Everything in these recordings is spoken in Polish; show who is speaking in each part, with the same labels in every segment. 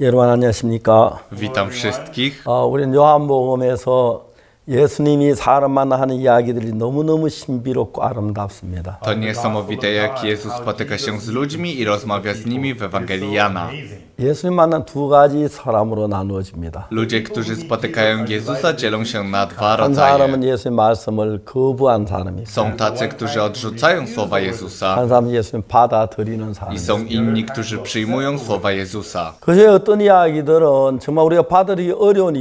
Speaker 1: 여러분 안녕하십니까?
Speaker 2: Witam wszystkich.
Speaker 1: 우리는 요한복음에서 예수님이 사람 만나 하는 이야기들이 너무너무 신비롭고 아름답습니다.
Speaker 2: To niesamowite, jak Jezus spotyka się z ludźmi i rozmawia z nimi w Ewangelii Jana.
Speaker 1: 예수님 만난 두 가지 사람으로 나누어집니다.
Speaker 2: Ludzie, którzy spotykają Jezusa, dzielą się na dwa
Speaker 1: 한 사람은
Speaker 2: rodzaje.
Speaker 1: 예수님 말씀을 거부한 사람이 있고
Speaker 2: Są tacy, którzy odrzucają słowa Jezusa
Speaker 1: 한 사람은 예수님 받아들이는 사람이
Speaker 2: i
Speaker 1: 있어요.
Speaker 2: są inni, którzy przyjmują słowa Jezusa.
Speaker 1: 그제 어떤 이야기들은 정말 우리가 받아들이기 어려운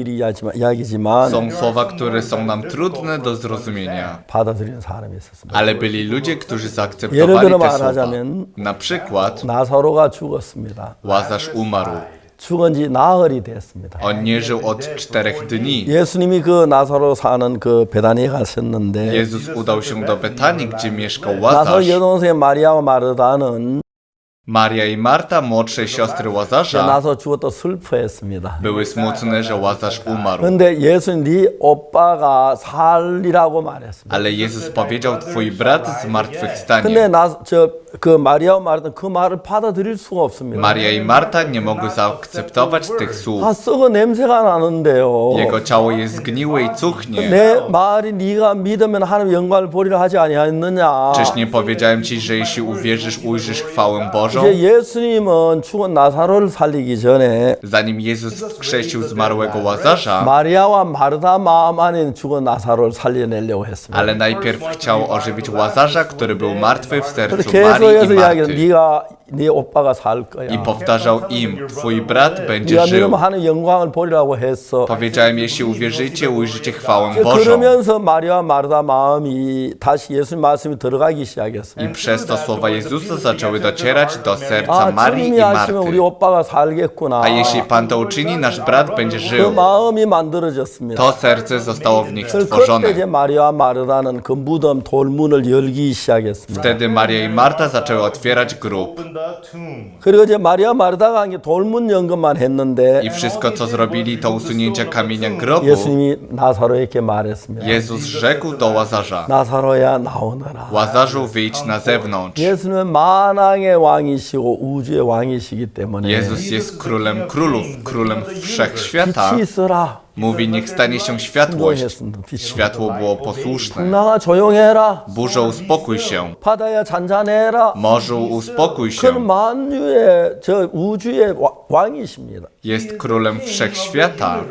Speaker 1: 이야기지만
Speaker 2: Są słowa, które są nam trudne do zrozumienia,
Speaker 1: 받아들이는 사람이 있었습니다.
Speaker 2: ale byli ludzie, którzy
Speaker 1: 예를
Speaker 2: zaakceptowali
Speaker 1: 들어
Speaker 2: te słowa.
Speaker 1: 말하자면
Speaker 2: Na przykład
Speaker 1: 나사로가 죽었습니다.
Speaker 2: Łazarz umarł.
Speaker 1: 죽은 지 나흘이 됐습니다.
Speaker 2: On nie żył od 4 dni.
Speaker 1: 예수님이 그 나사로 사는 그 베다니에 가셨는데
Speaker 2: Jezus udał się do Betanii, gdzie mieszkał
Speaker 1: 나사로
Speaker 2: Łazarz.
Speaker 1: 여동생 마리아와 마르다는
Speaker 2: Maria i Marta, młodsze siostry Łazarza,
Speaker 1: 나사로 죽었다 슬퍼했습니다.
Speaker 2: były smutne, że Łazarz umarł.
Speaker 1: 근데 예수님 네 오빠가 살리라고 말했습니다.
Speaker 2: Ale Jezus powiedział, twój brat zmartwychwstanie.
Speaker 1: 근데 그 마리아와 마르다는 그 말을 받아들일 수가 없습니다.
Speaker 2: Maria i Marta nie mogły zaakceptować tych słów.
Speaker 1: 썩어 냄새가 나는데요.
Speaker 2: Jego ciało jest zgniłe i cuchnie.
Speaker 1: 내 말이 네가 믿으면 하나님 영광을 보리라 하지 아니하였느냐.
Speaker 2: Czyż nie powiedziałem ci, że jeśli uwierzysz, ujrzysz chwałę Bożą?
Speaker 1: 이제 예수님은 죽은 나사로를 살리기 전에
Speaker 2: Zanim Jezus wskrzesił zmarłego Łazarza,
Speaker 1: 마리아와 마르다 마음 안에 죽은 나사로를 살려내려고 했습니다.
Speaker 2: ale najpierw chciał ożywić Łazarza, który był martwy w sercu
Speaker 1: 계속해서
Speaker 2: Marii i
Speaker 1: 이야기를
Speaker 2: Marty.
Speaker 1: 네 오빠가 살 거야.
Speaker 2: I powtarzał im, twój brat będzie
Speaker 1: 네가
Speaker 2: żył.
Speaker 1: 믿으면 하는 영광을 보리라고 했어.
Speaker 2: Powiedziałem, jeśli uwierzycie, ujrzycie chwałę Bożą.
Speaker 1: 그러면서 마리아와 마르다 마음이 다시 예수님 말씀이 들어가기
Speaker 2: I
Speaker 1: 시작했습니다.
Speaker 2: przez to słowa Jezusa zaczęły docierać do serca
Speaker 1: 아,
Speaker 2: Marii
Speaker 1: 주님이
Speaker 2: i
Speaker 1: 하시면 우리
Speaker 2: Marty.
Speaker 1: 오빠가 살겠구나.
Speaker 2: A jeśli Pan to uczyni, nasz brat będzie
Speaker 1: 그
Speaker 2: żył.
Speaker 1: 마음이 만들어졌습니다.
Speaker 2: To serce zostało w nich
Speaker 1: 그때 이제
Speaker 2: stworzone.
Speaker 1: 마리아와 마르다는 그 무덤 돌문을 열기 시작했습니다.
Speaker 2: Wtedy Maria i Marta zaczęły otwierać grób.
Speaker 1: 그리고 이제 마리아 마르다가 이제 돌문 연금만 했는데
Speaker 2: I wszystko, co zrobili, to usunięcie kamienia grobu.
Speaker 1: 예수님이 나사로에게 말했습니다.
Speaker 2: Jezus rzekł do Łazarza:
Speaker 1: 나사로야 나오너라.
Speaker 2: Łazarzu, wyjdź na zewnątrz.
Speaker 1: 예수는 만왕의 왕이시고 우주의 왕이시기 때문에
Speaker 2: Jezus jest królem królów, królem wszechświata.
Speaker 1: 빛이 있어라.
Speaker 2: Mówi, niech stanie się światłość.
Speaker 1: 순종했습니다. 빛이.
Speaker 2: Światło było posłuszne.
Speaker 1: 풍랑아 조용해라.
Speaker 2: Burzo, uspokój się.
Speaker 1: 바다야 잔잔해라.
Speaker 2: Morzu, uspokój
Speaker 1: 그는
Speaker 2: się.
Speaker 1: 만유의 저 우주의 왕이십니다.
Speaker 2: Jest królem wszechświata.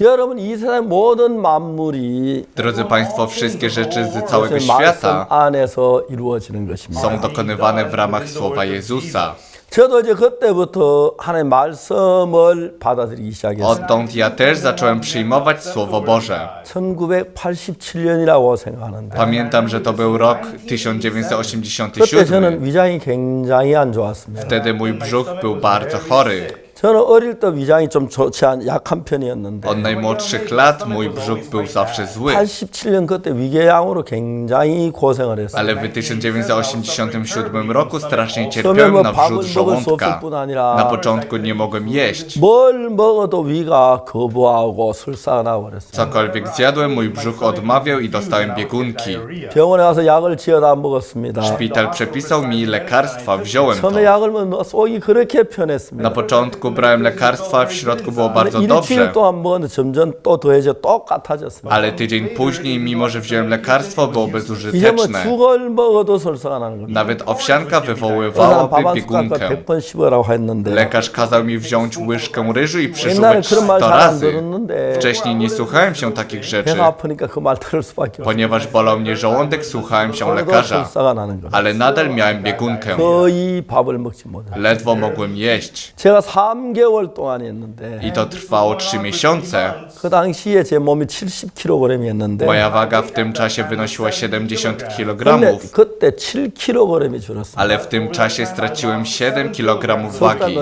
Speaker 1: 여러분 이 세상 모든 만물이
Speaker 2: Drodzy Państwo, wszystkie rzeczy z całego
Speaker 1: 말씀
Speaker 2: świata
Speaker 1: 안에서 이루어지는 것입니다.
Speaker 2: są dokonywane w ramach słowa Jezusa.
Speaker 1: 저도 이제 그때부터 하나님의 말씀을 받아들이기 시작했어요.
Speaker 2: Odtąd ja też zacząłem przyjmować Słowo Boże.
Speaker 1: 1987년이라고 생각하는데
Speaker 2: Pamiętam, że to był rok
Speaker 1: 그때
Speaker 2: 1987.
Speaker 1: 저는 위장이 굉장히 안 좋았습니다.
Speaker 2: Wtedy mój brzuch był bardzo chory.
Speaker 1: 저는 어릴 때 위장이 좀 좋지 않 약한 편이었는데
Speaker 2: Od najmłodszych lat mój brzuch był zawsze zły.
Speaker 1: 87년 그때 위궤양으로 굉장히 고생을 했어요.
Speaker 2: Ale w 1987 roku strasznie
Speaker 1: 처음에
Speaker 2: cierpiałem
Speaker 1: 뭐
Speaker 2: na
Speaker 1: 밥을
Speaker 2: wrzód
Speaker 1: 먹을 수
Speaker 2: żołądka.
Speaker 1: 없을 뿐 아니라
Speaker 2: Na początku nie mogłem jeść.
Speaker 1: 뭘 먹어도 위가 거부하고 설사나고 그랬어요.
Speaker 2: Cokolwiek zjadłem, mój brzuch odmawiał i dostałem biegunki.
Speaker 1: 병원에 가서 약을 지어다 먹었습니다.
Speaker 2: Szpital przepisał mi lekarstwa, wziąłem to.
Speaker 1: 처음에 약을 먹으면 속이 그렇게 편했습니다.
Speaker 2: Na początku brałem lekarstwa, w środku było bardzo
Speaker 1: 일주일
Speaker 2: dobrze.
Speaker 1: 동안 먹었는데 점점 또 더해져 똑같아졌습니다.
Speaker 2: Ale tydzień później, mimo że wziąłem lekarstwo, było
Speaker 1: 이제 뭐
Speaker 2: bezużyteczne.
Speaker 1: 죽을 먹어도 설사가 나는 겁니다.
Speaker 2: Nawet owsianka
Speaker 1: 의사는
Speaker 2: wywoływałaby
Speaker 1: 밥 한 숟갈과
Speaker 2: biegunkę.
Speaker 1: 100번 씹으라고 했는데
Speaker 2: Lekarz kazał mi wziąć łyżkę ryżu i
Speaker 1: 옛날에
Speaker 2: przeżuwać
Speaker 1: 그런
Speaker 2: 100
Speaker 1: 말 잘 안
Speaker 2: razy.
Speaker 1: 들었는데
Speaker 2: Wcześniej nie słuchałem się takich rzeczy.
Speaker 1: 배가 아프니까 그 말 들을 수밖에 없어요.
Speaker 2: Ponieważ bolał mnie żołądek, słuchałem się
Speaker 1: 그래도
Speaker 2: lekarza.
Speaker 1: 설사가 나는 거예요.
Speaker 2: Ale nadal miałem biegunkę.
Speaker 1: 거의 밥을 먹지 못해요.
Speaker 2: Ledwo mogłem jeść.
Speaker 1: 제가 3개월 동안 했는데
Speaker 2: I to trwało 3 miesiące.
Speaker 1: 그 당시에 제 몸이 70kg이었는데
Speaker 2: Moja waga w tym czasie wynosiła 70
Speaker 1: 근데
Speaker 2: kg.
Speaker 1: 그때 7kg이 줄었어요.
Speaker 2: Ale w tym czasie straciłem 7 kg wagi.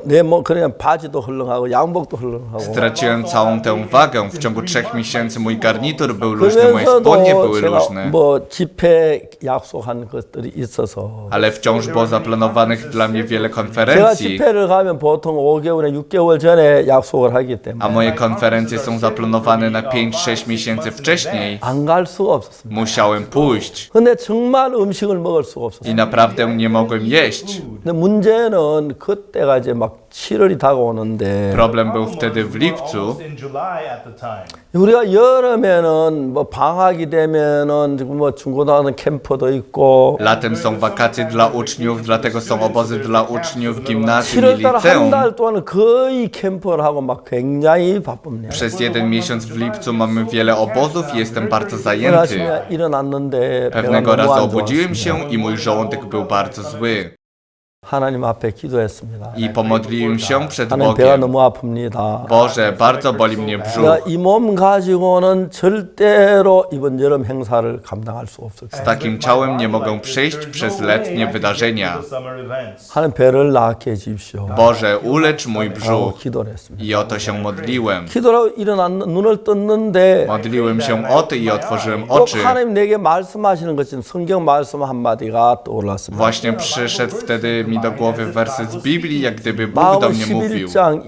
Speaker 1: 내몸 그냥 바지도 헐렁하고 양복도 헐렁하고
Speaker 2: Straciłem całą tę wagę. W ciągu 3 miesięcy mój garnitur był luźny, moje spodnie
Speaker 1: 그러면서도
Speaker 2: były
Speaker 1: 제가
Speaker 2: luźne.
Speaker 1: 뭐 집회 약속한 것들이 있어서
Speaker 2: Ale wciąż było zaplanowanych dla mnie wiele
Speaker 1: 제가
Speaker 2: konferencji.
Speaker 1: 집회를 가면 보통 5개월에 6개월 전에 약속을 하기
Speaker 2: A
Speaker 1: 때문에
Speaker 2: moje konferencje są zaplanowane na 5-6 miesięcy wcześniej.
Speaker 1: 안 갈 수가 없었습니다.
Speaker 2: Musiałem pójść.
Speaker 1: 근데 정말 음식을 먹을 수가 없었어요.
Speaker 2: I naprawdę nie mogłem jeść.
Speaker 1: 근데 문제는 그때가 이제 막 7월이 다가오는데
Speaker 2: Problem był wtedy w lipcu.
Speaker 3: Almost in July at the time.
Speaker 1: 우리가 여름에는 뭐 방학이 되면은 지금 뭐 중고등학교 캠프도 있고
Speaker 2: Latem są wakacje dla uczniów, dlatego są obozy dla uczniów gimnazjum i
Speaker 1: 7월달 한
Speaker 2: liceum.
Speaker 1: 달 동안은 거의 캠프를 하고 막 굉장히 바쁩니다.
Speaker 2: Przez jeden miesiąc w lipcu mamy wiele obozów i jestem bardzo
Speaker 1: 오늘
Speaker 2: zajęty.
Speaker 1: 아침에 일어났는데 배가
Speaker 2: Pewnego
Speaker 1: 너무
Speaker 2: razu
Speaker 1: 안
Speaker 2: obudziłem
Speaker 1: 좋았습니다.
Speaker 2: się i mój żołądek był bardzo zły.
Speaker 1: 하나님 앞에 기도했습니다.
Speaker 2: I pomodliłem się przed
Speaker 1: 하나님 배가
Speaker 2: Bogiem.
Speaker 1: 너무 아픕니다.
Speaker 2: Boże, bardzo boli mnie brzuch.
Speaker 1: 내가 이 몸 가지고는 절대로 이번 여름 행사를 감당할 수 없을
Speaker 2: Z takim ciałem nie mogę przejść przez letnie wydarzenia.
Speaker 3: The summer events.
Speaker 1: 하나님 배를 낫게 해주십시오.
Speaker 2: Boże, ulecz mój
Speaker 1: 라고
Speaker 2: brzuch.
Speaker 1: 기도를 했습니다.
Speaker 2: I o to się modliłem.
Speaker 1: 기도로 눈을 떴는데
Speaker 2: Modliłem się o to i otworzyłem
Speaker 1: 꼭
Speaker 2: oczy.
Speaker 1: 하나님 내게 말씀하시는 것은 성경 말씀 한마디가 떠올랐습니다.
Speaker 2: Właśnie przyszedł wtedy mi do głowy werset z Biblii, jak gdyby Bóg do
Speaker 1: 마가복음
Speaker 2: mnie mówił.
Speaker 1: 11장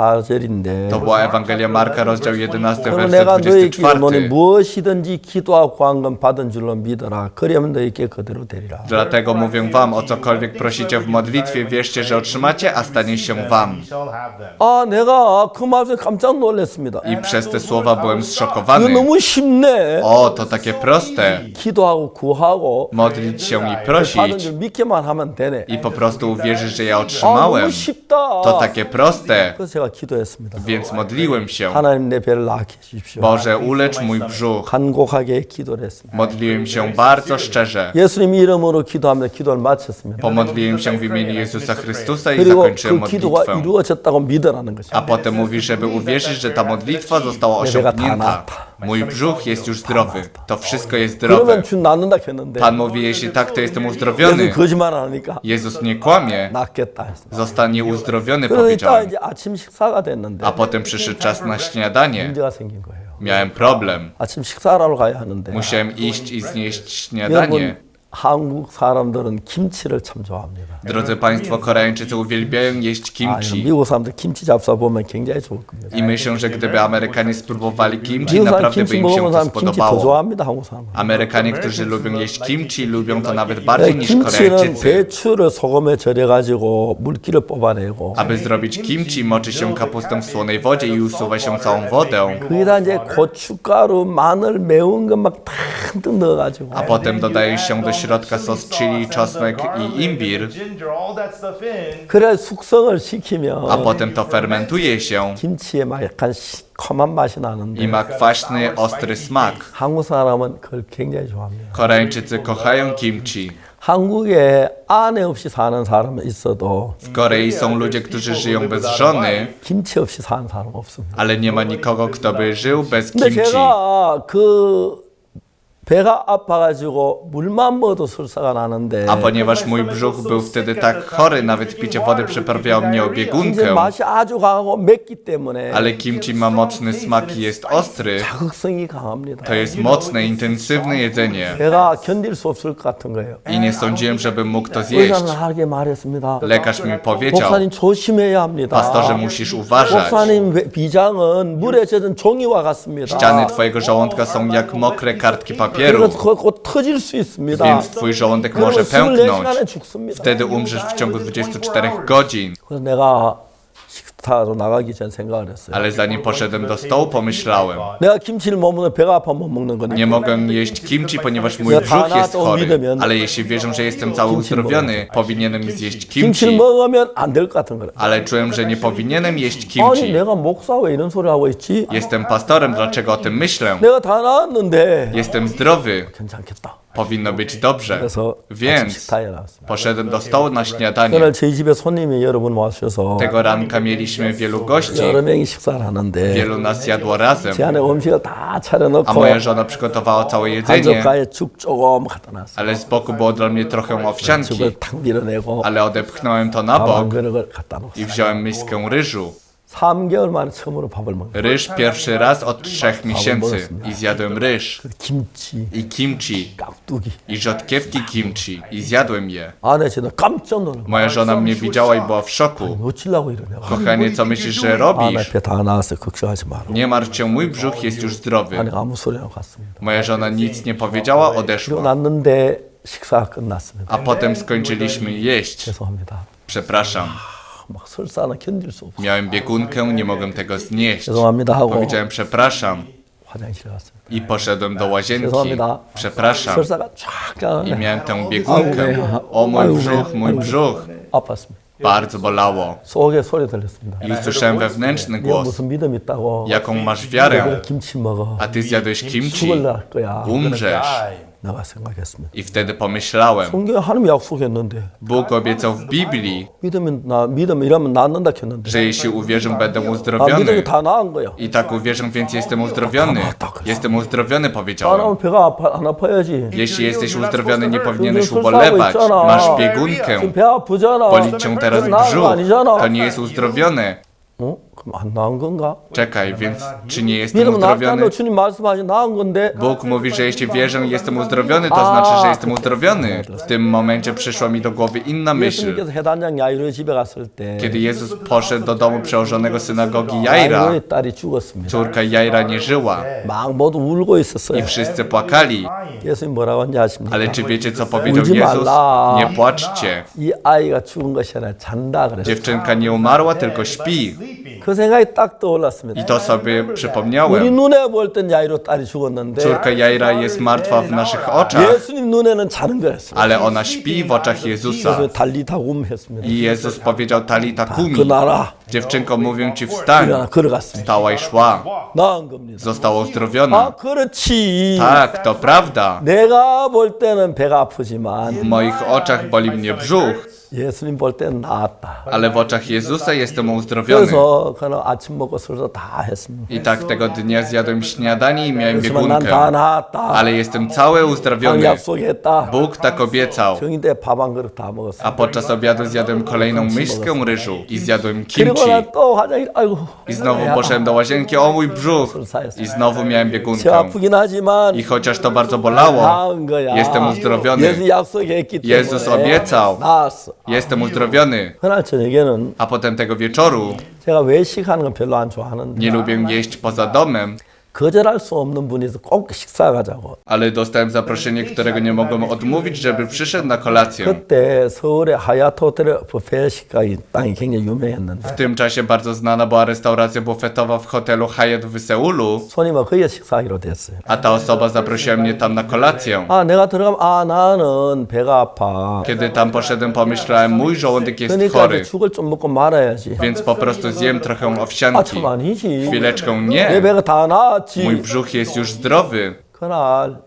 Speaker 1: 24절인데
Speaker 2: To była Ewangelia Marka, rozdział 11,
Speaker 1: 그러면
Speaker 2: werset
Speaker 1: 내가 너희에게 이르노니
Speaker 2: 24.
Speaker 1: 무엇이든지 기도하고 구한 건 받은 줄로 믿어라. 그러면 너희에게 그대로 되리라.
Speaker 2: Dlatego mówię wam, o cokolwiek prosicie w modlitwie, wierzcie, że otrzymacie, a stanie się wam.
Speaker 3: You shall have them.
Speaker 1: 아, 내가 그 말씀에 깜짝 놀랐습니다.
Speaker 2: I przez te słowa byłem
Speaker 1: 이거
Speaker 2: zszokowany.
Speaker 1: 너무 쉽네.
Speaker 2: O, to takie proste.
Speaker 1: 기도하고 구하고
Speaker 2: Modlić się i
Speaker 1: 받은
Speaker 2: prosić
Speaker 1: 줄 믿기만 하면 되네.
Speaker 2: i po prostu uwierzysz, że ja
Speaker 1: 아,
Speaker 2: otrzymałem.
Speaker 1: 너무 쉽다.
Speaker 2: To takie proste.
Speaker 1: 그래서 제가 기도했습니다.
Speaker 2: Więc modliłem się.
Speaker 1: 하나님 내 배를 낫게 해주십시오.
Speaker 2: Boże, ulecz mój brzuch.
Speaker 1: 간곡하게 기도를 했습니다.
Speaker 2: Modliłem się bardzo szczerze.
Speaker 1: 예수님 이름으로 기도하며 기도를 마쳤습니다.
Speaker 2: Pomodliłem się w imieniu Jezusa Chrystusa i
Speaker 1: 그리고
Speaker 2: zakończyłem
Speaker 1: 그 기도가
Speaker 2: modlitwę.
Speaker 1: 이루어졌다고 믿으라는 것이죠.
Speaker 2: A potem mówi, żeby uwierzyć, że ta modlitwa została osiągnięta. Mój brzuch jest już zdrowy. To wszystko jest zdrowe.
Speaker 1: 그러면 주 낫는다 했는데
Speaker 2: Pan mówi, jeśli tak, to jestem
Speaker 1: 예수
Speaker 2: uzdrowiony.
Speaker 1: 거짓말 안 하니까
Speaker 2: Jezus nie kłamie.
Speaker 1: 낫겠다 했습니다.
Speaker 2: Zostanie uzdrowiony,
Speaker 1: 그러니까
Speaker 2: powiedziałem.
Speaker 1: 이제 아침 식사가 됐는데
Speaker 2: A potem przyszedł czas na śniadanie.
Speaker 1: 문제가 생긴 거예요.
Speaker 2: Miałem problem.
Speaker 1: 아침 식사를 하러 가야 하는데
Speaker 2: Musiałem iść i znieść śniadanie.
Speaker 1: 여러분 한국 사람들은 김치를 참 좋아합니다.
Speaker 2: Drodzy Państwo, Koreańczycy uwielbiają jeść
Speaker 1: 아,
Speaker 2: kimchi.
Speaker 1: 미국 사람들 김치 잡사 보면 굉장히 좋을 겁니다.
Speaker 2: I myślę, że gdyby Amerykanie spróbowali kimchi,
Speaker 1: 미국 사람
Speaker 2: naprawdę by
Speaker 1: 김치
Speaker 2: im się
Speaker 1: 먹으면
Speaker 2: to
Speaker 1: 사람 김치 더
Speaker 2: spodobało.
Speaker 1: 좋아합니다. 한국 사람.
Speaker 2: Amerykanie, którzy lubią jeść kimchi, lubią to nawet bardziej niż
Speaker 1: 김치는
Speaker 2: Koreańczycy.
Speaker 1: 배추를 소금에 절여가지고 물기를 뽑아내고
Speaker 2: Aby zrobić kimchi, moczy się kapustę w słonej wodzie i usuwa się całą wodę.
Speaker 1: 거기다 이제 고춧가루, 마늘, 매운 것 막 탕탕 넣어가지고
Speaker 2: A potem dodaje się do środka sos chili, czosnek i imbir.
Speaker 3: Ginger, all that stuff in.
Speaker 1: 그래 숙성을
Speaker 2: A
Speaker 1: 시키면
Speaker 2: potem to fermentuje się
Speaker 1: 김치에 막 약간 시커먼 맛이
Speaker 2: i
Speaker 1: 나는데
Speaker 2: ma kwaśny, ostry smak.
Speaker 1: 한국 사람은 그걸 굉장히 좋아합니다.
Speaker 2: Koreańczycy kochają kimchi.
Speaker 1: 한국에 아내 없이 사는 사람은 있어도
Speaker 2: W Korei są ludzie, którzy żyją bez żony,
Speaker 1: 김치 없이 사는 사람 없습니다.
Speaker 2: ale nie ma nikogo, kto by żył bez
Speaker 1: 근데
Speaker 2: kimchi.
Speaker 1: 제가 그 배가 아파가지고 물만 먹어도 설사가 나는데
Speaker 2: A ponieważ mój brzuch był wtedy tak chory, nawet picie wody przyprawiało mnie o
Speaker 1: 이제
Speaker 2: biegunkę.
Speaker 1: 맛이 아주 강하고 맵기 때문에
Speaker 2: Ale kimchi ma mocny smak i jest ostry.
Speaker 1: 자극성이 강합니다.
Speaker 2: To jest mocne, intensywne jedzenie.
Speaker 1: 배가 견딜 수 없을 것 같은 거예요.
Speaker 2: I nie sądziłem, żebym mógł to zjeść.
Speaker 1: 의사는 하게 말했습니다.
Speaker 2: Lekarz mi powiedział,
Speaker 1: 목사님 조심해야 합니다.
Speaker 2: pastorze, musisz uważać.
Speaker 1: 목사님 비장은 물에 젖은 종이와 같습니다.
Speaker 2: Ściany twojego żołądka są jak mokre kartki
Speaker 1: 그래서
Speaker 2: papieru,
Speaker 1: 곧 터질 수 있습니다.
Speaker 2: więc twój żołądek może
Speaker 1: 그러면
Speaker 2: pęknąć.
Speaker 1: 24시간에 죽습니다.
Speaker 2: Wtedy umrzesz w ciągu 24 godzin.
Speaker 1: 그래서 내가 식사로 나가기 전 생각을 했어요.
Speaker 2: Ale zanim poszedłem do stołu, pomyślałem,
Speaker 1: 내가 김치를 먹으면 배가 아파 못 먹는 거니까.
Speaker 2: nie mogę jeść kimchi, ponieważ mój brzuch jest chory. Ale jeśli wierzę, że jestem cały uzdrowiony, powinienem zjeść
Speaker 1: 김치를
Speaker 2: kimchi.
Speaker 1: 먹으면 안 될 것 같은 거예요.
Speaker 2: Ale czułem, że nie powinienem jeść
Speaker 1: 아니
Speaker 2: kimchi.
Speaker 1: 내가 목사 왜 이런 소리 하고 있지?
Speaker 2: Jestem pastorem, dlaczego o tym myślę?
Speaker 1: 내가 다 나았는데
Speaker 2: Jestem zdrowy.
Speaker 1: 괜찮겠다.
Speaker 2: Powinno być dobrze.
Speaker 1: 그래서 아침
Speaker 2: Więc
Speaker 1: 식사에 나왔습니다.
Speaker 2: poszedłem do stołu na śniadanie.
Speaker 1: 오늘 저희 집에 손님이 여러분 와셔서
Speaker 2: Tego ranka mieliśmy wielu gości.
Speaker 1: 여러 명이 식사를 하는데
Speaker 2: Wielu nas jadło razem.
Speaker 1: 제 안에 음식을 다
Speaker 2: A
Speaker 1: 차려놓고
Speaker 2: moja żona przygotowała całe
Speaker 1: 한
Speaker 2: jedzenie.
Speaker 1: 젓가락에 죽 조금 갖다 놨어요.
Speaker 2: Ale z boku było dla mnie trochę owsianki.
Speaker 1: 죽을 탁 밀어내고
Speaker 2: Ale odepchnąłem to na
Speaker 1: 밥 한
Speaker 2: bok
Speaker 1: 그릇을 갖다
Speaker 2: i
Speaker 1: 놓았어요.
Speaker 2: wziąłem miskę ryżu.
Speaker 1: 3개월 만에 처음으로 밥을 먹어요.
Speaker 2: Ryż pierwszy raz od 3 miesięcy. I zjadłem ryż.
Speaker 1: 김치,
Speaker 2: I kimchi.
Speaker 1: 깍두기.
Speaker 2: I rzodkiewki kimchi. I zjadłem je.
Speaker 1: 아내 저는 깜짝 놀랐어요.
Speaker 2: Moja żona mnie widziała i była w szoku.
Speaker 1: 어찌려고 이러냐고.
Speaker 2: Kochanie, co myślisz, że
Speaker 1: 아내
Speaker 2: robisz?
Speaker 1: 배 다 나왔어요. 걱정하지 마라.
Speaker 2: Nie martw się, mój brzuch jest już zdrowy.
Speaker 1: 아내가 아무 소리 안 갔습니다.
Speaker 2: Moja żona nic nie powiedziała,
Speaker 1: 그리고
Speaker 2: odeszła.
Speaker 1: 났는데 식사가 끝났습니다.
Speaker 2: A potem skończyliśmy jeść.
Speaker 1: 죄송합니다.
Speaker 2: Przepraszam.
Speaker 1: 막 설사는 견딜 수 없어.
Speaker 2: Miałem biegunkę, nie mogłem tego znieść.
Speaker 1: 죄송합니다 하고
Speaker 2: Powiedziałem przepraszam
Speaker 1: 화장실에 갔어요.
Speaker 2: i poszedłem do łazienki.
Speaker 1: 죄송합니다.
Speaker 2: Przepraszam.
Speaker 1: 설사가 쫙
Speaker 2: I
Speaker 1: 가는데
Speaker 2: miałem tę biegunkę. O mój brzuch, mój brzuch.
Speaker 1: 아팠습니다.
Speaker 2: Bardzo bolało.
Speaker 1: 속에 소리 들렸습니다.
Speaker 2: I usłyszałem wewnętrzny
Speaker 1: 너
Speaker 2: głos.
Speaker 1: 무슨 믿음 있다고?
Speaker 2: Jaką masz wiarę?
Speaker 1: 김치 먹어.
Speaker 2: A ty zjadłeś kimchi.
Speaker 1: 죽을라 할 거야.
Speaker 2: Umrzesz.
Speaker 1: 내가 생각했습니다.
Speaker 2: I wtedy pomyślałem.
Speaker 1: 성경에 하나님이 약속했는데
Speaker 2: Bóg obiecał w Biblii,
Speaker 1: 믿음이라면 낫는다 했는데.
Speaker 2: że jeśli uwierzę, będę
Speaker 1: 아, 믿음이
Speaker 2: uzdrowiony.
Speaker 1: 다 나은 거야.
Speaker 2: I tak uwierzę, więc jestem uzdrowiony. Jestem uzdrowiony,
Speaker 1: 다
Speaker 2: powiedziałem.
Speaker 1: 나면 배가 안 아파야지.
Speaker 2: Jeśli jesteś uzdrowiony, nie powinieneś
Speaker 1: Jezus
Speaker 2: ubolewać.
Speaker 1: zmartwychwstał
Speaker 2: Masz
Speaker 1: 있잖아.
Speaker 2: biegunkę.
Speaker 1: 지금 배 아프잖아.
Speaker 2: Boli cię teraz
Speaker 1: 그건 나은 거
Speaker 2: brzuch.
Speaker 1: 아니잖아.
Speaker 2: To nie jest uzdrowione.
Speaker 1: 어? 그럼 안 나은 건가?
Speaker 2: Czekaj, więc czy nie jestem
Speaker 1: 믿음
Speaker 2: uzdrowiony?
Speaker 1: 낫다면 주님 말씀하시 나은 건데.
Speaker 2: Bóg mówi, że jeśli wierzę, jestem uzdrowiony, to znaczy, że jestem uzdrowiony. W tym momencie przyszła mi do głowy inna myśl.
Speaker 1: 예수님께서 해단장 야이로 집에 갔을 때
Speaker 2: Kiedy Jezus poszedł do domu przełożonego synagogi Jaira,
Speaker 1: 야이로의 딸이 죽었습니다.
Speaker 2: córka Jaira nie żyła
Speaker 1: 막 모두 울고 있었어요.
Speaker 2: i wszyscy płakali.
Speaker 1: 예수님 뭐라고 하는지 아십니까?
Speaker 2: Ale czy wiecie, co powiedział
Speaker 1: 울지
Speaker 2: Jezus?
Speaker 1: 말라.
Speaker 2: Nie płaczcie.
Speaker 1: 이 아이가 죽은 것이 아니라 잔다 그랬어요.
Speaker 2: Dziewczynka nie umarła, tylko śpi.
Speaker 1: 그 생각이 딱 떠올랐습니다.
Speaker 2: I to sobie
Speaker 1: 우리
Speaker 2: przypomniałem.
Speaker 1: 눈에 볼 땐 야이로 딸이 죽었는데
Speaker 2: Córka Jaira jest martwa w naszych oczach,
Speaker 1: 예수님 눈에는 자는 거였어요.
Speaker 2: ale ona śpi w oczach Jezusa.
Speaker 1: 그래서 달리다곰 했습니다.
Speaker 2: I Jezus powiedział Talita
Speaker 1: 그
Speaker 2: kumi.
Speaker 1: 나라
Speaker 2: Dziewczynko, mówię ci wstań.
Speaker 1: 일어나 걸어갔습니다.
Speaker 2: Wstała i szła.
Speaker 1: 나은 겁니다.
Speaker 2: Została
Speaker 1: 아
Speaker 2: uzdrowiona.
Speaker 1: 그렇지.
Speaker 2: Tak, to prawda.
Speaker 1: 내가 볼 때는 배가 아프지만
Speaker 2: W moich oczach boli mnie brzuch,
Speaker 1: 예수님 볼 때는 나았다.
Speaker 2: ale w oczach Jezusa jestem uzdrowiony.
Speaker 1: 그래서 그는 아침 먹고 술도 다 했습니다.
Speaker 2: I tak tego dnia zjadłem śniadanie i miałem
Speaker 1: 그렇지만 난 다
Speaker 2: biegunkę.
Speaker 1: 나았다.
Speaker 2: Ale jestem cały
Speaker 1: 당
Speaker 2: uzdrowiony.
Speaker 1: 약속했다.
Speaker 2: Bóg tak obiecał.
Speaker 1: 정인 때 밥 한 그릇 다 먹었어.
Speaker 2: A podczas obiadu zjadłem kolejną miskę ryżu i zjadłem
Speaker 1: 그리고
Speaker 2: kimchi.
Speaker 1: 난 또 화장실 아이고.
Speaker 2: I znowu poszedłem do łazienki, o mój brzuch. I znowu miałem
Speaker 1: 제
Speaker 2: biegunkę.
Speaker 1: 아프긴 하지만
Speaker 2: I chociaż to bardzo bolało,
Speaker 1: 나은 거야.
Speaker 2: jestem uzdrowiony.
Speaker 1: 예수 약속했기 때문에
Speaker 2: Jezus obiecał.
Speaker 1: 나았어.
Speaker 2: Jestem uzdrowiony.
Speaker 1: 그날 저녁에는
Speaker 2: A potem tego wieczoru
Speaker 1: 제가 외식하는 건 별로 안 좋아하는데
Speaker 2: nie lubię jeść poza domem,
Speaker 1: 거절할 수 없는 분이서 꼭 식사 가자고.
Speaker 2: ale dostałem zaproszenie, którego nie mogłem odmówić, żeby przyszedł na kolację.
Speaker 1: 그때 서울의 하얏트 호텔의 뷔페 식당이 굉장히 유명했는데
Speaker 2: W tym czasie bardzo znana była restauracja bufetowa w hotelu Hyatt w Seulu,
Speaker 1: 손님은 거기에 식사하기로 됐어요.
Speaker 2: a ta osoba zaprosiła mnie tam na kolację.
Speaker 1: 아 내가 들어가면 아 나는 배가 아파.
Speaker 2: Kiedy tam poszedłem, pomyślałem, mój żołądek jest
Speaker 1: 그러니까
Speaker 2: chory,
Speaker 1: 이제 죽을 좀 먹고 말아야지.
Speaker 2: więc po prostu zjem trochę
Speaker 1: 아
Speaker 2: owsianki.
Speaker 1: 참 아니지.
Speaker 2: Chwileczkę
Speaker 1: 내
Speaker 2: nie,
Speaker 1: 배가 다 나았지.
Speaker 2: mój brzuch jest już zdrowy.
Speaker 1: 그날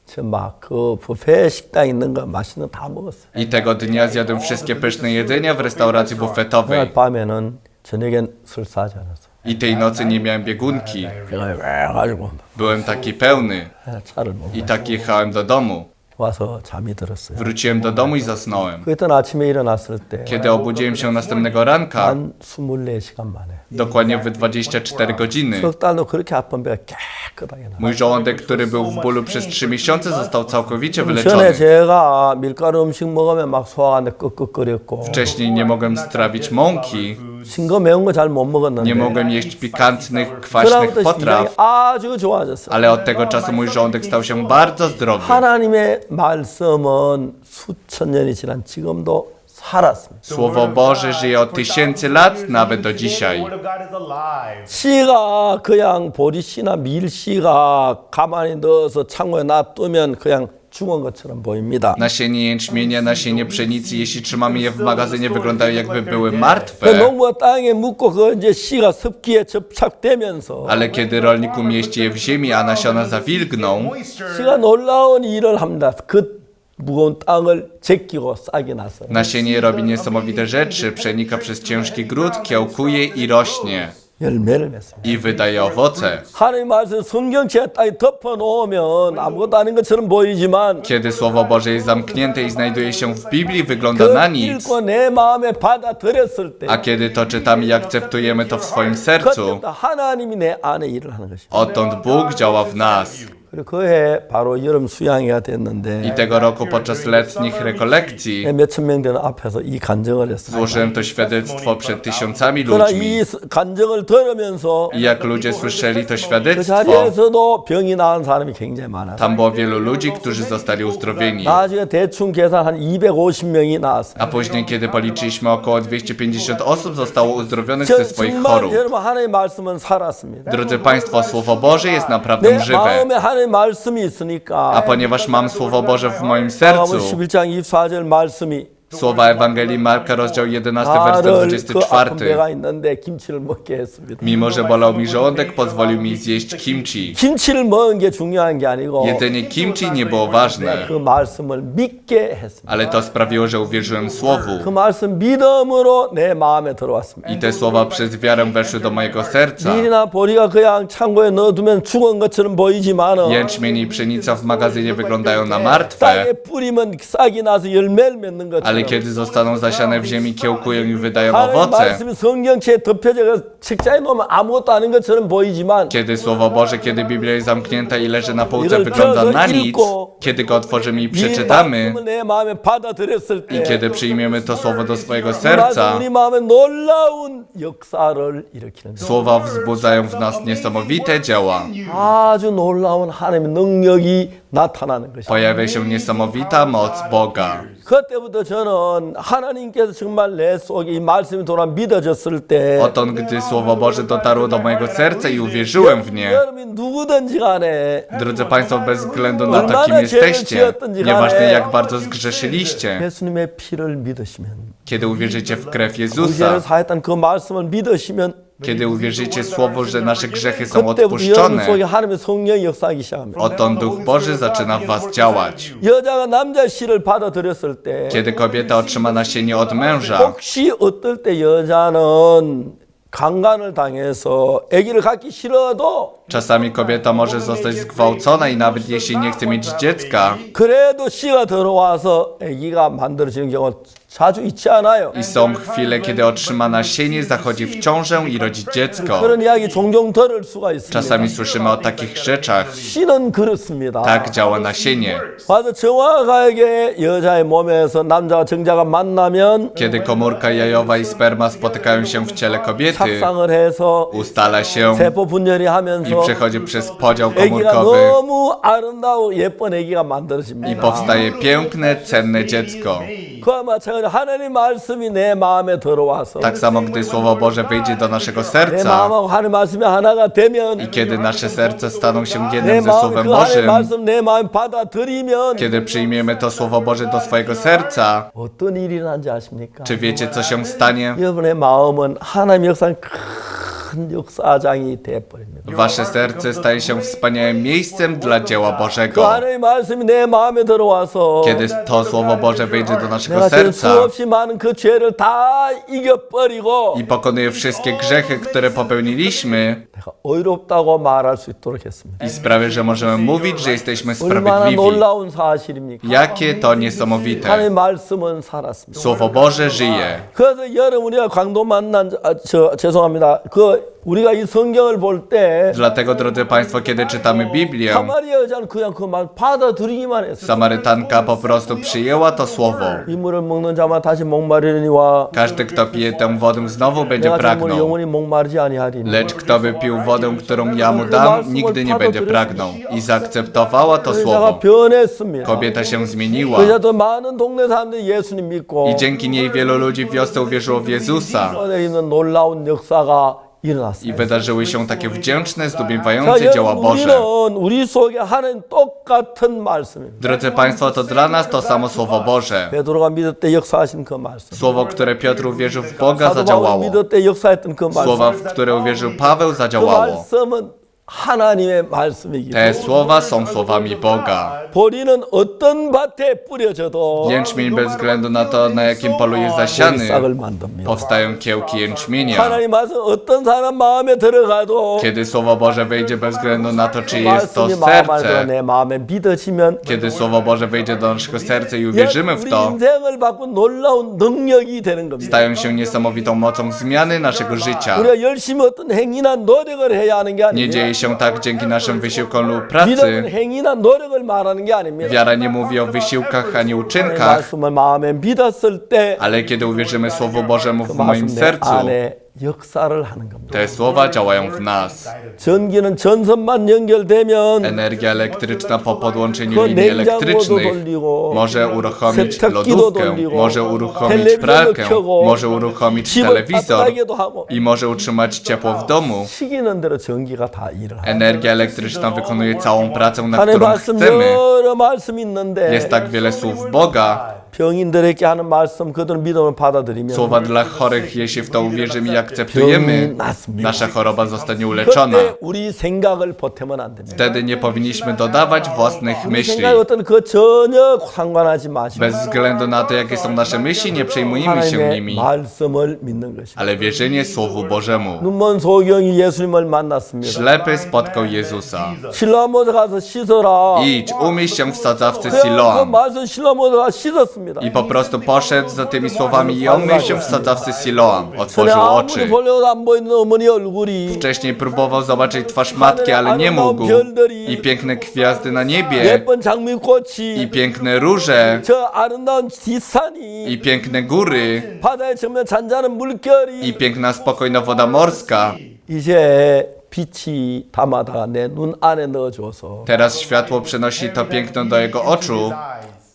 Speaker 1: 저막그 뷔페 식당 있는 거 맛있는 거 다 먹었어요.
Speaker 2: I tego dnia zjadłem wszystkie pyszne jedzenia w restauracji bufetowej.
Speaker 1: 그날 밤에는 저녁엔 술 싸지 않았어.
Speaker 2: I tej nocy nie miałem biegunki.
Speaker 1: 배가 왜 가지고
Speaker 2: Byłem taki pełny.
Speaker 1: 차를 먹고
Speaker 2: I tak jechałem do domu.
Speaker 1: 와서 잠이 들었어요.
Speaker 2: Wróciłem do domu i zasnąłem.
Speaker 1: 그랬던 아침에 일어났을 때
Speaker 2: Kiedy obudziłem się następnego ranka,
Speaker 1: 한 24시간 만에
Speaker 2: dokładnie w 24 godziny,
Speaker 1: 석 달도 그렇게 아픈 배가 깨끗하게 나.
Speaker 2: mój żołądek, który był w bólu przez 3 miesiące, został całkowicie
Speaker 1: 전에
Speaker 2: wyleczony.
Speaker 1: 제가 밀가루 음식 먹으면 막 소화가 끄끄거렸고
Speaker 2: Wcześniej nie mogłem strawić mąki,
Speaker 1: 싱거 매운 거 잘 못 먹었는데
Speaker 2: nie mogłem jeść pikantnych, kwaśnych
Speaker 1: 그다음부터
Speaker 2: potraw,
Speaker 1: 시장이 아주 좋아졌어요.
Speaker 2: ale od tego czasu mój żołądek stał się bardzo zdrowy.
Speaker 1: 하나님의 말씀은 수천 년이 지난 지금도 살았습니다.
Speaker 2: Słowo Boże żyje od tysięcy lat, nawet do dzisiaj.
Speaker 3: The word of God is alive.
Speaker 1: 씨가 그냥 보리씨나 밀씨가 가만히 넣어서 창고에 놔두면 그냥 죽은 것처럼 보입니다.
Speaker 2: Nasienie jęczmienia, nasienie pszenicy, jeśli trzymamy je w magazynie, wyglądają jakby były
Speaker 1: 그
Speaker 2: martwe.
Speaker 1: 농부가 땅에 묻고 그 이제 씨가 습기에 접착되면서
Speaker 2: Ale kiedy rolnik umieści je w ziemi, a nasiona zawilgną,
Speaker 3: Moisture
Speaker 1: 씨가 놀라운 일을 합니다. 그 무거운 땅을 제끼고 싹이 나서
Speaker 2: nasienie robi niesamowite rzeczy, przenika przez ciężki gród, kiełkuje i rośnie.
Speaker 1: 열매를 맺습니다.
Speaker 2: I wydaje owoce.
Speaker 1: 하나님 말씀 성경책에 땅에 덮어놓으면 아무것도 아닌 것처럼 보이지만
Speaker 2: Kiedy Słowo Boże jest zamknięte i znajduje się w Biblii, wygląda na
Speaker 1: 그
Speaker 2: nic.
Speaker 1: 읽고 내 마음에 받아들였을 때
Speaker 2: A kiedy to czytamy i akceptujemy to w swoim sercu,
Speaker 1: 그때부터 하나님이 내 안에 일을 하는 것입니다.
Speaker 2: odtąd Bóg działa w nas.
Speaker 1: 그리고 그해 바로 여름 수양회가
Speaker 2: I
Speaker 1: 됐는데
Speaker 2: tego roku podczas letnich rekolekcji
Speaker 1: 몇천 명 되는 앞에서 이 간증을 했어요.
Speaker 2: złożyłem to świadectwo przed tysiącami
Speaker 1: 그러나
Speaker 2: ludźmi.
Speaker 1: 이 간증을 들으면서
Speaker 2: I jak ludzie słyszeli to
Speaker 1: 그
Speaker 2: świadectwo,
Speaker 1: 자리에서도 병이 나은 사람이 굉장히 많았어요.
Speaker 2: tam było wielu ludzi, którzy zostali uzdrowieni.
Speaker 1: 나중에 대충 계산 한 250명이 나왔어요.
Speaker 2: A później, kiedy policzyliśmy, około 250 osób zostało uzdrowionych ze swoich
Speaker 1: 정말
Speaker 2: chorób.
Speaker 1: 여러분 하나님의 말씀은 살았습니다.
Speaker 2: Drodzy Państwo, Słowo Boże jest
Speaker 1: 내
Speaker 2: naprawdę żywe.
Speaker 1: 마음에 하나님의 말씀이
Speaker 2: A
Speaker 1: 있으니까
Speaker 2: ponieważ mam Słowo Boże w moim
Speaker 1: 마가복음
Speaker 2: sercu,
Speaker 1: 11장 24절 말씀이
Speaker 2: słowa Ewangelii Marka, rozdział 11, werset
Speaker 1: 나를 그 아픈
Speaker 2: 24.
Speaker 1: 배가 있는데 김치를 먹게 했습니다.
Speaker 2: Mimo, że bolał mi żołądek, pozwolił mi zjeść kimchi.
Speaker 1: 김치를 먹은 게 중요한 게 아니고
Speaker 2: Jedzenie kimchi nie było ważne,
Speaker 1: 그 말씀을 믿게 했습니다.
Speaker 2: ale to sprawiło, że uwierzyłem Słowu.
Speaker 1: 그 말씀 믿음으로 내 마음에 들어왔습니다.
Speaker 2: I te słowa przez wiarę weszły do mojego serca.
Speaker 1: 밀이나 보리가 그냥 창고에 넣어두면 죽은 것처럼 보이지만은
Speaker 2: Jęczmień i pszenica w magazynie wyglądają na
Speaker 1: 땅에
Speaker 2: martwe,
Speaker 1: 뿌리면 싹이 나서 열매를 맺는 것처럼
Speaker 2: ale kiedy zostaną zasiane w ziemi, kiełkują i wydają
Speaker 1: 하나님
Speaker 2: owoce.
Speaker 1: 말씀이 성경체에 덮여져 책자에 놓으면 아무것도 아닌 것처럼 보이지만
Speaker 2: Kiedy Słowo Boże, kiedy Biblia jest zamknięta i leży na półce,
Speaker 1: 이걸
Speaker 2: wygląda na
Speaker 1: 펴서
Speaker 2: nic,
Speaker 1: 읽고
Speaker 2: kiedy go otworzymy i
Speaker 1: 이
Speaker 2: przeczytamy
Speaker 1: 말씀을 내 마음에 받아들였을
Speaker 2: i
Speaker 1: 때
Speaker 2: kiedy przyjmiemy to Słowo do swojego
Speaker 1: 그 말씀
Speaker 2: serca,
Speaker 1: 우리 마음에 놀라운 역사를 일으키는 거예요.
Speaker 2: słowa wzbudzają w nas niesamowite dzieła.
Speaker 1: 아주 놀라운 하나님의 능력이 나타나는 것이에요.
Speaker 2: Pojawia się niesamowita moc Boga.
Speaker 1: 그때부터 저는 하나님께서 정말 내 속에 이 말씀이 돌아 믿어졌을 때
Speaker 2: Odtąd, gdy Słowo Boże dotarło do mojego serca i uwierzyłem w nie,
Speaker 1: 여러분이 누구든지 간에
Speaker 2: drodzy Państwo, bez względu na to, kim jesteście, nieważne jak bardzo zgrzeszyliście,
Speaker 1: 예수님의 피를 믿으시면
Speaker 2: kiedy uwierzycie w krew
Speaker 1: 구제를
Speaker 2: Jezusa,
Speaker 1: 사했던 그 말씀을 믿으시면
Speaker 2: kiedy uwierzycie Słowo, że nasze grzechy są
Speaker 1: 그때부터 여러분
Speaker 2: odpuszczone,
Speaker 1: 속에 하나님의 성령이 역사하기 시작합니다.
Speaker 2: odtąd Duch Boży zaczyna w was działać.
Speaker 1: 여자가 남자 씨를 받아들였을 때
Speaker 2: Kiedy kobieta otrzyma nasienie od męża,
Speaker 1: 혹시 어떨 때 여자는 강간을 당해서 아기를 갖기 싫어도
Speaker 2: czasami kobieta może zostać zgwałcona i nawet jeśli nie chce mieć dziecka,
Speaker 1: 그래도 씨가 들어와서 아기가 만들어지는 경우가 자주 있지 않아요.
Speaker 2: i są chwile, kiedy otrzyma nasienie, zachodzi w ciążę i rodzi dziecko.
Speaker 1: 그런 이야기 종종 들을 수가 있습니다.
Speaker 2: Czasami słyszymy o takich rzeczach.
Speaker 1: 씨는 그렇습니다.
Speaker 2: Tak działa nasienie.
Speaker 1: 맞아, 정확하게 여자의 몸에서 남자와 정자가 만나면
Speaker 2: Kiedy komórka jajowa i sperma spotykają się w ciele kobiety,
Speaker 1: 착상을 해서
Speaker 2: ustala się
Speaker 1: 세포 분열이
Speaker 2: i
Speaker 1: 하면서
Speaker 2: przechodzi przez podział
Speaker 1: 아기가
Speaker 2: komórkowy
Speaker 1: 너무 아름다워 예쁜 아기가
Speaker 2: i
Speaker 1: 만들어집니다.
Speaker 2: powstaje piękne, cenne dziecko.
Speaker 1: 그와 마찬가지로 하나님 말씀이 내 마음에 들어와서
Speaker 2: Tak samo, gdy Słowo Boże wyjdzie do naszego
Speaker 1: 내
Speaker 2: serca
Speaker 1: 마음하고 하나님 말씀이 하나가 되면
Speaker 2: i kiedy nasze serce staną się
Speaker 1: 내
Speaker 2: jednym ze
Speaker 1: 마음이
Speaker 2: Słowem
Speaker 1: 그 하나님
Speaker 2: Bożym,
Speaker 1: 말씀 내 마음 받아들이면
Speaker 2: kiedy przyjmiemy to Słowo Boże do swojego serca,
Speaker 1: 어떤 일이 일어난지 아십니까?
Speaker 2: czy wiecie, co się stanie?
Speaker 1: 여러분의 마음은 하나님 역사는 큰 역사장이 되어버립니다.
Speaker 2: Wasze serce staje się wspaniałym miejscem dla dzieła
Speaker 1: 그
Speaker 2: Bożego.
Speaker 1: 하나님의 말씀이 내 마음에 들어와서
Speaker 2: Kiedy to Słowo Boże wyjdzie do naszego
Speaker 1: 내가 지금
Speaker 2: serca
Speaker 1: 수없이 많은 그 죄를 다 이겨버리고
Speaker 2: i pokonuje wszystkie grzechy, które popełniliśmy
Speaker 1: 내가 의롭다고 말할 수 있도록 했습니다.
Speaker 2: i sprawia, że możemy mówić, że jesteśmy
Speaker 1: 얼마나
Speaker 2: sprawiedliwi.
Speaker 1: 놀라운 사실입니까?
Speaker 2: Jakie to niesamowite.
Speaker 1: 하나님의 말씀은 살았습니다.
Speaker 2: Słowo Boże żyje.
Speaker 1: 그래서 여름 우리가 강도 만난 죄송합니다. 우리가 이 성경을 볼 때
Speaker 2: Dlatego, drodzy Państwo, kiedy czytamy Biblię,
Speaker 1: 사마리아 여자는 그냥 그 말 받아들이기만 했어요.
Speaker 2: Samarytanka po prostu przyjęła to słowo.
Speaker 1: 이 물을 먹는 자만 다시 목마르니와
Speaker 2: Każdy, kto pije tę wodę, znowu będzie
Speaker 1: 내가 저 물을
Speaker 2: pragnął.
Speaker 1: 영원히 목마르지 아니하리니.
Speaker 2: Lecz kto by pił wodę, którą ja mu dam, nigdy nie będzie pragnął. I zaakceptowała to
Speaker 1: 여자가
Speaker 2: słowo.
Speaker 1: 변했습니다.
Speaker 2: Kobieta się zmieniła.
Speaker 1: 그 여자도 많은 동네 사람들이 예수님 믿고
Speaker 2: I dzięki niej wielu ludzi w wiosce uwierzyło w Jezusa.
Speaker 1: 안에 있는 놀라운 역사가
Speaker 2: I
Speaker 1: 일어났어요.
Speaker 2: wydarzyły się takie wdzięczne,
Speaker 1: 자,
Speaker 2: zdumiewające dzieła
Speaker 1: 여러분,
Speaker 2: Boże.
Speaker 1: 우리는 우리 속에 하나님 똑같은 말씀입니다.
Speaker 2: Drodzy Państwo, to dla nas to samo Słowo Boże.
Speaker 1: 베드로가 믿을 때 역사하신 그 말씀.
Speaker 2: Słowo, które Piotr uwierzył w Boga,
Speaker 1: 사도 바울
Speaker 2: zadziałało.
Speaker 1: 믿을 때 역사했던 그 말씀.
Speaker 2: Słowa, w które uwierzył Paweł,
Speaker 1: 그
Speaker 2: zadziałało.
Speaker 1: 말씀은 하나님의 말씀이기
Speaker 2: Te
Speaker 1: 때문에
Speaker 2: słowa są słowami Boga.
Speaker 1: 보리는 어떤 밭에 뿌려져도
Speaker 2: Jęczmień bez względu na to, na jakim polu jest zasiany,
Speaker 1: 싹을 만듭니다.
Speaker 2: powstają kiełki jęczmienia.
Speaker 1: 하나님 말씀 어떤 사람 마음에 들어가도
Speaker 2: Kiedy Słowo Boże wyjdzie bez względu na to, czy jest to
Speaker 1: 말씀이 마음 안에
Speaker 2: serce,
Speaker 1: 내 마음에 믿어지면
Speaker 2: kiedy Słowo Boże wyjdzie do naszego serca i uwierzymy w
Speaker 1: 우리
Speaker 2: to,
Speaker 1: 인생을 바꾼 놀라운 능력이 되는 겁니다.
Speaker 2: stają się niesamowitą mocą zmiany naszego życia.
Speaker 1: 우리가 열심히 어떤 행위나 노력을 해야 하는 게
Speaker 2: Nie
Speaker 1: 아니에요.
Speaker 2: dzieje się tak dzięki naszym wysiłkom lub
Speaker 1: 믿음은
Speaker 2: pracy.
Speaker 1: 행위나 노력을 말하는 게 아닙니다.
Speaker 2: Wiara nie mówi o wysiłkach ani
Speaker 1: 하나님의
Speaker 2: uczynkach,
Speaker 1: 말씀을 마음에 믿었을 때
Speaker 2: ale kiedy uwierzymy Słowu Bożemu
Speaker 1: 그
Speaker 2: w moim
Speaker 1: 말씀 내
Speaker 2: sercu,
Speaker 1: 안에 역사를 하는 겁니다.
Speaker 2: te słowa działają w nas.
Speaker 1: 전기는 전선만 연결되면
Speaker 2: Energia elektryczna po podłączeniu
Speaker 1: 그
Speaker 2: linii
Speaker 1: 냉장고도
Speaker 2: elektrycznych
Speaker 1: 돌리고
Speaker 2: może uruchomić
Speaker 1: 세탁기도
Speaker 2: lodówkę,
Speaker 1: 돌리고
Speaker 2: może uruchomić
Speaker 1: 텔레비전도
Speaker 2: pralkę,
Speaker 1: 켜고
Speaker 2: może uruchomić
Speaker 1: 집을
Speaker 2: telewizor
Speaker 1: 따뜻하게도 하고
Speaker 2: i może utrzymać ciepło w domu.
Speaker 1: 시키는 대로 전기가 다 일을 하고
Speaker 2: Energia elektryczna wykonuje całą pracę, na
Speaker 1: 하나님
Speaker 2: którą
Speaker 1: 말씀
Speaker 2: chcemy.
Speaker 1: 여러 말씀이 있는데
Speaker 2: Jest tak wiele słów Boga,
Speaker 1: 병인들에게 하는 말씀 그들은 믿음을 받아들이면
Speaker 2: słowa dla chorych, jeśli w to uwierzymy i akceptujemy, nasza choroba zostanie uleczona.
Speaker 1: 그때 우리 생각을 보태면 안 됩니다.
Speaker 2: Wtedy nie powinniśmy dodawać własnych
Speaker 1: 우리
Speaker 2: myśli.
Speaker 1: 생각이 어떤 그 전혀 상관하지 마시고
Speaker 2: Bez względu na to, jakie są nasze myśli, nie przejmujmy się
Speaker 1: 하나님의
Speaker 2: nimi,
Speaker 1: 말씀을 믿는 것입니다.
Speaker 2: ale wierzenie Słowu Bożemu.
Speaker 1: 눈먼 소경이 예수님을 만났습니다.
Speaker 2: Ślepy spotkał Jezusa.
Speaker 1: 실로암에 가서 씻어라.
Speaker 2: Idź, umyj się w sadzawce
Speaker 1: 그
Speaker 2: Siloam.
Speaker 1: 말씀 실로암에 가서 씻었습니다.
Speaker 2: I po prostu poszedł za tymi słowami i umył się w sadzawce Siloam.
Speaker 1: 전에
Speaker 2: Otworzył
Speaker 1: 아무리
Speaker 2: oczy.
Speaker 1: 보려도 안 보이는 어머니 얼굴이
Speaker 2: Wcześniej próbował zobaczyć twarz matki, ale nie mógł. I piękne gwiazdy na niebie,
Speaker 1: 예쁜 장미꽃이
Speaker 2: i piękne róże,
Speaker 1: 저 아름다운 뒷산이
Speaker 2: i piękne góry,
Speaker 1: 바다에 정면 잔잔한 물결이
Speaker 2: i piękna spokojna woda morska.
Speaker 1: 이제 빛이 담아다가 내 눈 안에 넣어줘서
Speaker 2: Teraz światło przenosi to piękno do jego oczu.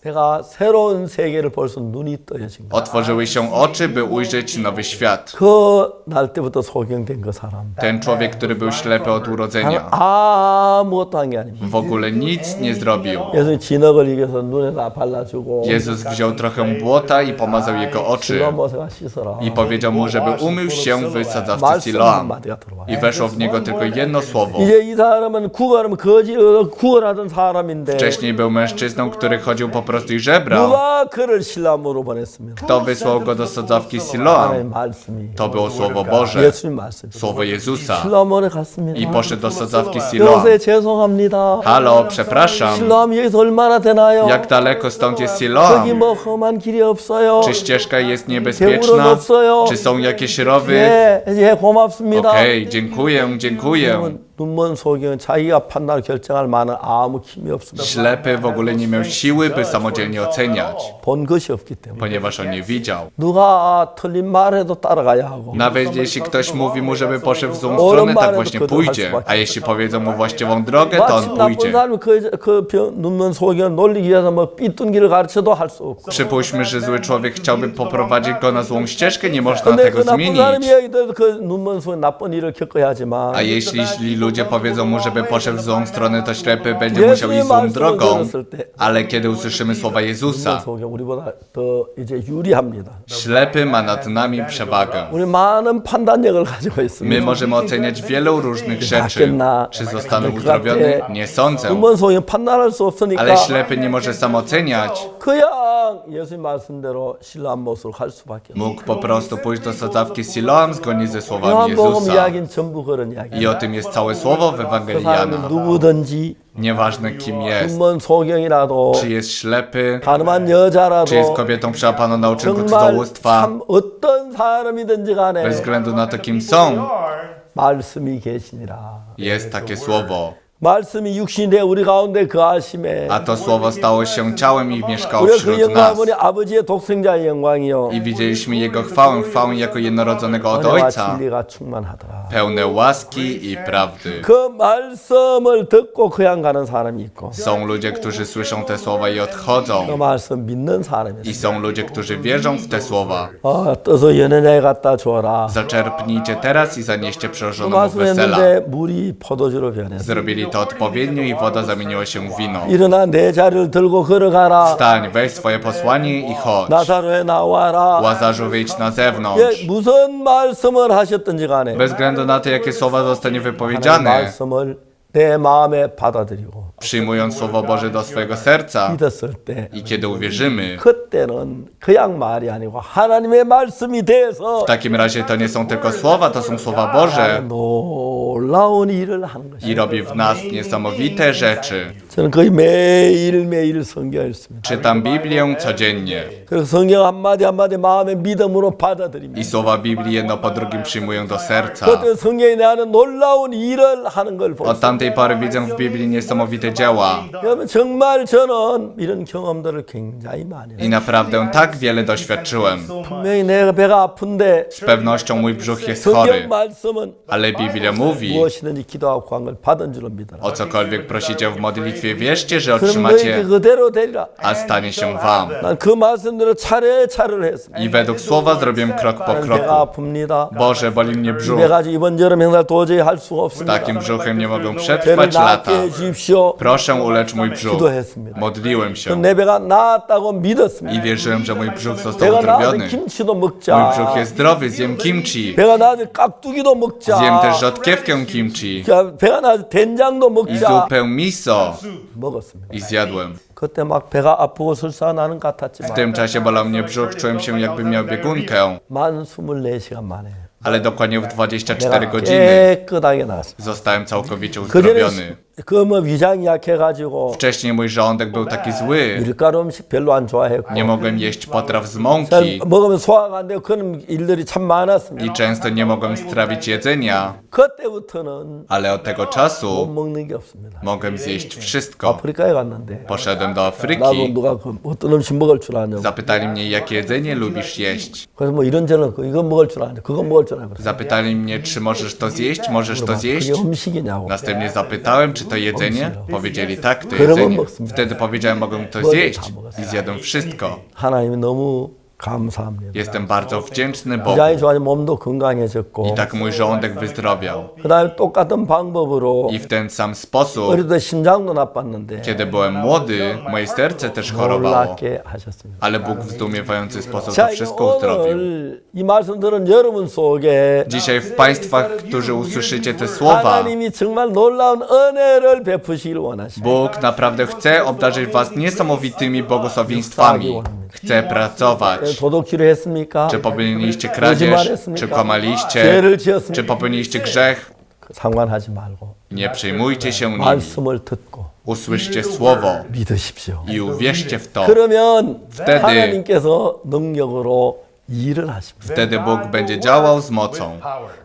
Speaker 1: 내가 새로운 세계를 볼 수 눈이 떠여진 거야.
Speaker 2: Otworzyły się oczy, by ujrzeć nowy świat.
Speaker 1: 그날 때부터 소경된 그 사람
Speaker 2: Ten człowiek, który był ślepy od urodzenia,
Speaker 1: 아무것도 한 게 아닙니다.
Speaker 2: w ogóle nic nie zrobił.
Speaker 1: 예수님 진흙을 이겨서 눈에다 발라주고
Speaker 2: Jezus wziął trochę błota i pomazał jego oczy
Speaker 1: 실로모세가 씻어라.
Speaker 2: i powiedział mu, żeby umył się w sadzawce
Speaker 1: 말씀
Speaker 2: Siloam.
Speaker 1: 한마디가 들어와.
Speaker 2: I weszło w niego tylko jedno słowo.
Speaker 1: 이제 이 사람은 구걸하면 구걸하던 사람인데
Speaker 2: Wcześniej był mężczyzną, który chodził po prostu i żebrał.
Speaker 1: 누가 그를 실로암으로 보냈습니다.
Speaker 2: Kto wysłał go do sadzawki Siloam?
Speaker 1: 하나님의 말씀이
Speaker 2: To było słowo Boże,
Speaker 1: 예수님 말씀.
Speaker 2: słowo Jezusa.
Speaker 1: 실로암에 갔습니다.
Speaker 2: I poszedł do sadzawki Siloam.
Speaker 1: 여보세요, 죄송합니다.
Speaker 2: Halo, przepraszam.
Speaker 1: 실로암 여기서 얼마나 되나요?
Speaker 2: Jak daleko stąd jest
Speaker 1: 여기
Speaker 2: Siloam?
Speaker 1: 뭐 험한 길이 없어요.
Speaker 2: Czy ścieżka jest
Speaker 1: 배울은
Speaker 2: niebezpieczna?
Speaker 1: 없어요.
Speaker 2: Czy są jakieś rowy?
Speaker 1: 예, 고맙습니다.
Speaker 2: Okej, dziękuję.
Speaker 1: 눈먼 소경은 자기가 판단을 결정할 만한 아무 힘이 없습니다.
Speaker 2: Ślepy w ogóle nie miał siły, by samodzielnie oceniać,
Speaker 1: 본 것이 없기 때문에
Speaker 2: ponieważ on nie widział.
Speaker 1: 누가 틀린 말해도 따라가야 하고
Speaker 2: Nawet jeśli ktoś mówi mu, żeby poszedł w złą stronę, tak właśnie pójdzie. A jeśli powiedzą mu właściwą drogę, to on
Speaker 1: 마침 나쁜
Speaker 2: pójdzie.
Speaker 1: 사람이 눈먼 소경을 놀리기 위해서 뭐 삐뚤기를 가르쳐도 할 수 없고
Speaker 2: Przypuśćmy, że zły człowiek chciałby poprowadzić go na złą ścieżkę, nie można
Speaker 1: 근데
Speaker 2: tego
Speaker 1: 그 나쁜
Speaker 2: zmienić.
Speaker 1: 사람이 얘기해도 그 눈먼 소경 나쁜 일을 겪어야 하지만
Speaker 2: A jeśli źli ludzie powiedzą mu, żeby poszedł w złą stronę, to ślepy będzie musiał iść złą drogą. Ale kiedy usłyszymy słowa
Speaker 1: 눈먼
Speaker 2: Jezusa,
Speaker 1: 소경 우리보다 더 이제 유리합니다.
Speaker 2: ślepy ma nad nami przewagę.
Speaker 1: 우리 많은 판단력을 가지고
Speaker 2: My
Speaker 1: 있습니다.
Speaker 2: możemy oceniać wielu różnych rzeczy. Czy zostanę uzdrowiony? Nie sądzę.
Speaker 1: 눈먼 소경 판단할 수 없으니까
Speaker 2: Ale ślepy nie może sam oceniać.
Speaker 1: 그냥 예수님 말씀대로 신뢰한 모습으로 갈 수밖에 없어요.
Speaker 2: Mógł po prostu pójść do sadzawki Siloam zgodnie ze słowami
Speaker 1: 요한복음
Speaker 2: Jezusa.
Speaker 1: 이야기는 전부 그런 이야기.
Speaker 2: I o tym jest całe słowo w
Speaker 1: 그
Speaker 2: Ewangelii
Speaker 1: 사람이
Speaker 2: Jana.
Speaker 1: 누구든지
Speaker 2: Nieważne kim jest,
Speaker 1: 눈먼 소경이라도
Speaker 2: czy jest ślepy,
Speaker 1: 가늠한 여자라도
Speaker 2: czy jest kobietą przełapaną na uczynku
Speaker 1: 정말
Speaker 2: cudzołóstwa,
Speaker 1: 참 어떤 사람이든지 간에
Speaker 2: bez względu na to kim są,
Speaker 1: 말씀이 계시니라.
Speaker 2: jest takie słowo.
Speaker 1: 말씀이 육신이 돼 우리 가운데 거하심에
Speaker 2: A to słowo stało się ciałem i mieszkało
Speaker 1: 우리가 그
Speaker 2: wśród
Speaker 1: 영광을
Speaker 2: nas.
Speaker 1: 보니 아버지의 독생자의 영광이요
Speaker 2: I widzieliśmy Jego chwałę jako jednorodzonego od
Speaker 1: 은혜와
Speaker 2: Ojca,
Speaker 1: 진리가 충만하더라.
Speaker 2: pełne łaski i prawdy.
Speaker 1: 그 말씀을 듣고 그냥 가는 사람이 있고
Speaker 2: Są ludzie, którzy słyszą te słowa i odchodzą.
Speaker 1: 그 말씀 믿는 사람이
Speaker 2: I
Speaker 1: 있어.
Speaker 2: są ludzie, którzy wierzą w te słowa.
Speaker 1: 떠서 연회장에 갖다 줘라.
Speaker 2: Zaczerpnijcie teraz i zanieście
Speaker 1: 그
Speaker 2: przełożoną mu wesela.
Speaker 1: 말씀했는데 물이 포도주로 변했어.
Speaker 2: Zrobili to odpowiednio i woda zamieniła się w wino.
Speaker 1: 일어나 내 자리를 들고 걸어가라.
Speaker 2: Stań, weź swoje posłanie i chodź.
Speaker 1: 나사로에 나와라.
Speaker 2: Łazarzu, wyjdź na
Speaker 1: 예,
Speaker 2: zewnątrz.
Speaker 1: 무슨 말씀을 하셨든지 간에
Speaker 2: Bez względu na to, jakie słowa zostanie
Speaker 1: 하나님
Speaker 2: wypowiedziane,
Speaker 1: 말씀을 내 마음에 받아들이고
Speaker 2: przyjmując Słowo Boże do swojego serca
Speaker 1: 믿었을 때
Speaker 2: i kiedy uwierzymy,
Speaker 1: 그때는 그냥 말이 아니고 하나님의 말씀이 돼서
Speaker 2: w takim razie to nie są tylko słowa, to są słowa Boże
Speaker 1: 놀라운 일을 하는 것이다.
Speaker 2: i robi w nas niesamowite rzeczy.
Speaker 1: 저는 거의 매일매일 성경을 읽습니다.
Speaker 2: Czytam Biblię codziennie.
Speaker 1: 그래서 성경 한마디 한마디 마음의 믿음으로 받아들입니다.
Speaker 2: I słowa Biblii jedno po drugim przyjmuję do serca.
Speaker 1: 그때 성경이 내 안에 놀라운 일을 하는 걸
Speaker 2: Od
Speaker 1: 보고
Speaker 2: tamtej pory widzę w Biblii niesamowite dzieła.
Speaker 1: 그러면 정말 저는 이런 경험들을 굉장히 많이
Speaker 2: I
Speaker 1: 해요.
Speaker 2: naprawdę tak wiele doświadczyłem.
Speaker 1: 분명히 내가 배가 아픈데
Speaker 2: Z pewnością mój brzuch jest chory.
Speaker 1: 성경 말씀은
Speaker 2: Ale Biblia mówi,
Speaker 1: 무엇이든지 기도하고 구한 걸 받은 줄로 믿어라.
Speaker 2: o cokolwiek prosicie w modlitwie, wierzcie, że
Speaker 1: 그럼 너에게
Speaker 2: otrzymacie,
Speaker 1: 그대로 되리라.
Speaker 2: a stanie się wam.
Speaker 1: 난 그 말씀대로 차례차례를 했습니다.
Speaker 2: I według słowa zrobiłem krok po
Speaker 1: 배가
Speaker 2: kroku.
Speaker 1: 아픕니다.
Speaker 2: Boże, boli mnie brzuch.
Speaker 1: 배가 이번 여름 행사 도저히 할 수가
Speaker 2: Z
Speaker 1: 없습니다.
Speaker 2: takim brzuchem nie mogę
Speaker 1: 배를
Speaker 2: przetrwać lata.
Speaker 1: 낫게 해주십시오.
Speaker 2: Proszę, ulecz mój brzuch.
Speaker 1: 기도했습니다.
Speaker 2: Modliłem
Speaker 1: 그럼
Speaker 2: się
Speaker 1: 내 배가 나았다고 믿었습니다.
Speaker 2: i wierzyłem, że mój brzuch został
Speaker 1: 배가 나아서
Speaker 2: uzdrowiony.
Speaker 1: 김치도
Speaker 2: Mój
Speaker 1: 먹자.
Speaker 2: brzuch jest zdrowy, zjem kimchi.
Speaker 1: 배가 나아서 깍두기도 먹자.
Speaker 2: Zjem też rzodkiewkę kimchi.
Speaker 1: 배가 나아서 된장도
Speaker 2: I
Speaker 1: 먹자.
Speaker 2: zupę miso.
Speaker 1: 먹었습니다.
Speaker 2: I zjadłem.
Speaker 1: 그때 막 배가 아프고 설사가 나는 것 같았지만
Speaker 2: W tym czasie bolał mnie brzuch, czułem się jakbym miał biegunkę.
Speaker 1: 만 24시간 만에
Speaker 2: Ale dokładnie w 24
Speaker 1: 내가
Speaker 2: godziny
Speaker 1: 깨끗하게 나았습니다.
Speaker 2: zostałem całkowicie
Speaker 1: 그전에
Speaker 2: uzdrowiony.
Speaker 1: 그 위장이 약해가지고
Speaker 2: Wcześniej mój żołądek był taki zły.
Speaker 1: 밀가루 음식 별로 안 좋아했고
Speaker 2: Nie mogłem jeść potraw z
Speaker 1: 잘
Speaker 2: mąki
Speaker 1: 먹으면 소화가 안 되고 그런 일들이 참 많았습니다.
Speaker 2: i często nie mogłem strawić jedzenia.
Speaker 1: 그때부터는
Speaker 2: Ale od tego
Speaker 1: 못
Speaker 2: czasu
Speaker 1: 먹는 게 없습니다.
Speaker 2: mogłem zjeść wszystko.
Speaker 1: 아프리카에 갔는데
Speaker 2: Poszedłem do
Speaker 1: 나도
Speaker 2: Afryki.
Speaker 1: 누가 그 어떤 음식 먹을 줄 아냐고.
Speaker 2: Zapytali mnie, jakie jedzenie lubisz jeść.
Speaker 1: 그래서 뭐 이런저런 이거 먹을 줄 아냐, 그거 먹을 줄 아냐. 그래서
Speaker 2: Zapytali mnie, czy możesz to zjeść, możesz to zjeść.
Speaker 1: 그게 음식이냐고.
Speaker 2: Następnie zapytałem, czy to jedzenie. Powiedzieli, tak, to
Speaker 1: 그러면
Speaker 2: jedzenie.
Speaker 1: 먹습니다.
Speaker 2: Wtedy powiedziałem, mogę to zjeść. I zjadłem wszystko.
Speaker 1: 하나님이 너무 감사합니다.
Speaker 2: Jestem bardzo wdzięczny Bogu.
Speaker 1: 위장이 좋아지면 몸도 건강해졌고
Speaker 2: I tak mój żołądek wyzdrowiał.
Speaker 1: 그다음에 똑같은 방법으로
Speaker 2: I w ten sam sposób,
Speaker 1: 어릴 때 심장도 나빴는데
Speaker 2: kiedy byłem młody, moje serce też chorowało.
Speaker 1: 놀랍게 하셨습니다.
Speaker 2: Ale Bóg w zdumiewający sposób
Speaker 1: 자,
Speaker 2: to wszystko uzdrowił.
Speaker 1: 오늘 이 말씀 들은 여러분 속에
Speaker 2: Dzisiaj w państwach, którzy usłyszycie te słowa,
Speaker 1: 하나님이 정말 놀라운 은혜를 베푸시길 원하십니다.
Speaker 2: Bóg naprawdę chce obdarzyć was niesamowitymi błogosławieństwami. Chce pracować.
Speaker 1: 도둑질을 했습니까?
Speaker 2: Czy popełniliście kradzież, czy kłamaliście,
Speaker 1: 죄를 지었습니까?
Speaker 2: czy popełniliście grzech,
Speaker 1: 상관하지 말고
Speaker 2: nie przejmujcie się nimi.
Speaker 1: 말씀을 듣고
Speaker 2: Usłyszcie słowo
Speaker 1: 믿으십시오.
Speaker 2: i uwierzcie w to.
Speaker 1: 그러면
Speaker 2: wtedy-
Speaker 1: 하나님께서 능력으로 일을 하십니다.
Speaker 2: Wtedy Bóg będzie działał z mocą.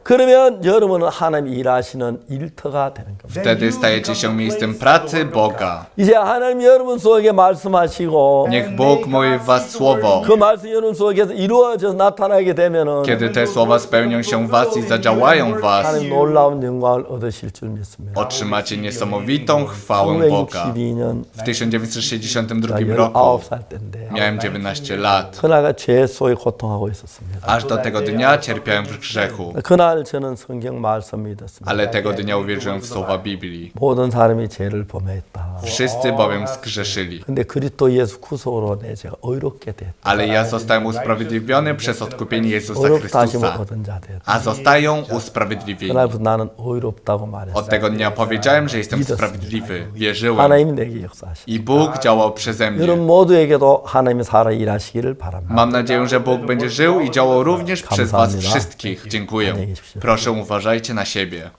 Speaker 1: 그러면 여러분은 하나님 일하시는 일터가 되는 겁니다.
Speaker 2: Wtedy stajecie się miejscem pracy Boga.
Speaker 1: 이제 하나님 여러분 속에 말씀하시고
Speaker 2: Niech Bóg mówi w was słowo.
Speaker 1: 그 말씀 여러분 속에서 이루어져서 나타나게 되면은
Speaker 2: Kiedy te słowa spełnią się w was i zadziałają w was,
Speaker 1: 하나님 놀라운 영광을 얻으실 줄 믿습니다.
Speaker 2: otrzymacie niesamowitą chwałę Boga.
Speaker 1: 1962년
Speaker 2: W 1962 roku
Speaker 1: 19살 때인데
Speaker 2: miałem 19 lat.
Speaker 1: 그날가 죄 속에 고통하고 있었습니다.
Speaker 2: Aż do tego dnia cierpiałem w grzechu.
Speaker 1: 그날 저는 성경 말씀 믿었습니다.
Speaker 2: Ale tego dnia uwierzyłem w słowa Biblii.
Speaker 1: 모든 사람이 죄를 범했다.
Speaker 2: Wszyscy bowiem zgrzeszyli.
Speaker 1: 근데 그리스도 예수 구속으로 내 제가 의롭게 됐다.
Speaker 2: Ale ja zostałem usprawiedliwiony przez odkupienie Jezusa
Speaker 1: 의롭다심을
Speaker 2: Chrystusa.
Speaker 1: 얻은 자 됐다.
Speaker 2: A zostają usprawiedliwieni.
Speaker 1: 그날부터 나는 의롭다고
Speaker 2: Od
Speaker 1: 말했어요.
Speaker 2: tego dnia powiedziałem, że jestem sprawiedliwy. Wierzyłem.
Speaker 1: 하나님이 내게 역사하시.
Speaker 2: I Bóg działał przeze mnie.
Speaker 1: 여러분 모두에게도 하나님이 살아 일하시기를 바랍니다.
Speaker 2: Mam nadzieję, że Bóg będzie żył i działał również przez was
Speaker 1: 감사합니다.
Speaker 2: wszystkich. Dziękuję.
Speaker 1: 안녕히 계십시오.
Speaker 2: Proszę, uważajcie na siebie.